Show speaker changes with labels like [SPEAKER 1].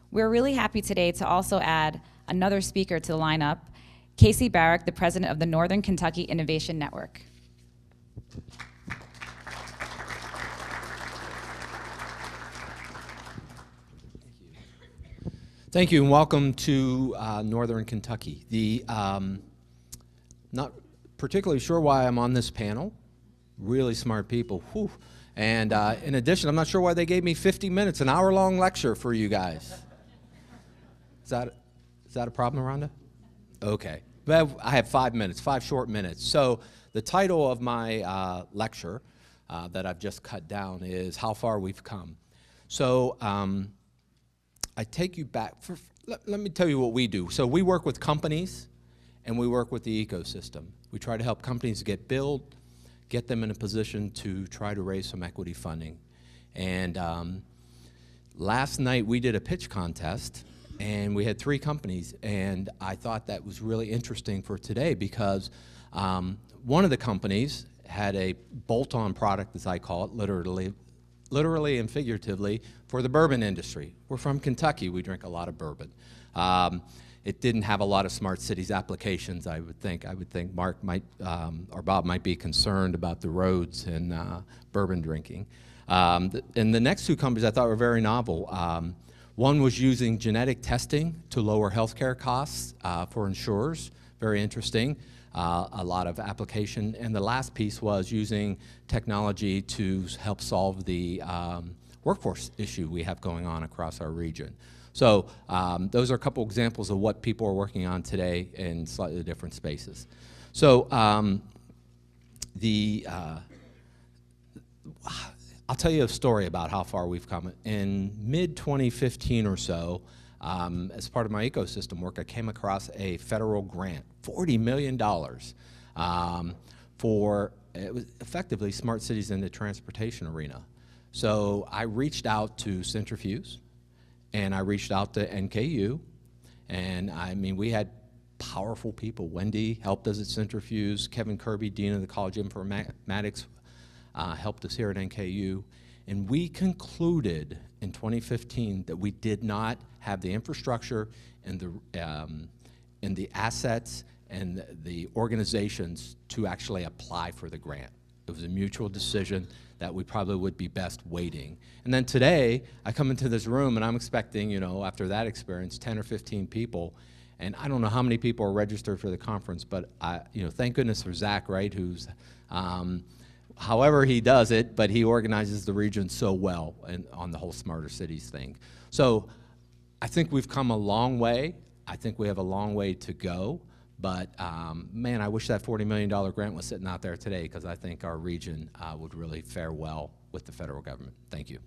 [SPEAKER 1] We're really happy today to also add another speaker to the lineup, Casey Barrick, the president of the Northern Kentucky Innovation Network.
[SPEAKER 2] Thank you, and welcome to Northern Kentucky. Not particularly sure why I'm on this panel. Really smart people. Whew. And in addition, I'm not sure why they gave me 50 minutes, an hour-long lecture for you guys. Is that a problem, Rhonda? Okay. But I have 5 minutes, 5 short minutes. So the title of my lecture that I've just cut down is How Far We've Come. So I take you back. Let me tell you what we do. So we work with companies, and we work with the ecosystem. We try to help companies get them in a position to try to raise some equity funding. And last night we did a pitch contest, and we had 3 companies, and I thought that was really interesting for today because one of the companies had a bolt-on product, as I call it, literally and figuratively, for the bourbon industry. We're from Kentucky. We drink a lot of bourbon. It didn't have a lot of smart cities applications, I would think. I would think Mark might, or Bob might be concerned about the roads and bourbon drinking. And the next 2 companies I thought were very novel. One was using genetic testing to lower healthcare costs for insurers. Very interesting. A lot of application. And the last piece was using technology to help solve the workforce issue we have going on across our region. So those are a couple examples of what people are working on today in slightly different spaces. So I'll tell you a story about how far we've come. In mid-2015 or so, as part of my ecosystem work, I came across a federal grant, $40 million, for it was effectively smart cities in the transportation arena. So I reached out to Centrifuge, and I reached out to NKU, and I mean, we had powerful people. Wendy helped us at Centrifuge. Kevin Kirby, Dean of the College of Informatics, helped us here at NKU. And we concluded in 2015 that we did not have the infrastructure and the assets and the organizations to actually apply for the grant. It was a mutual decision that we probably would be best waiting. And then today, I come into this room and I'm expecting, you know, after that experience, 10 or 15 people. And I don't know how many people are registered for the conference, but you know, thank goodness for Zach, right, who's, however he does it, but he organizes the region so well and on the whole Smarter Cities thing. So I think we've come a long way. I think we have a long way to go. But man, I wish that $40 million grant was sitting out there today because I think our region would really fare well with the federal government. Thank you.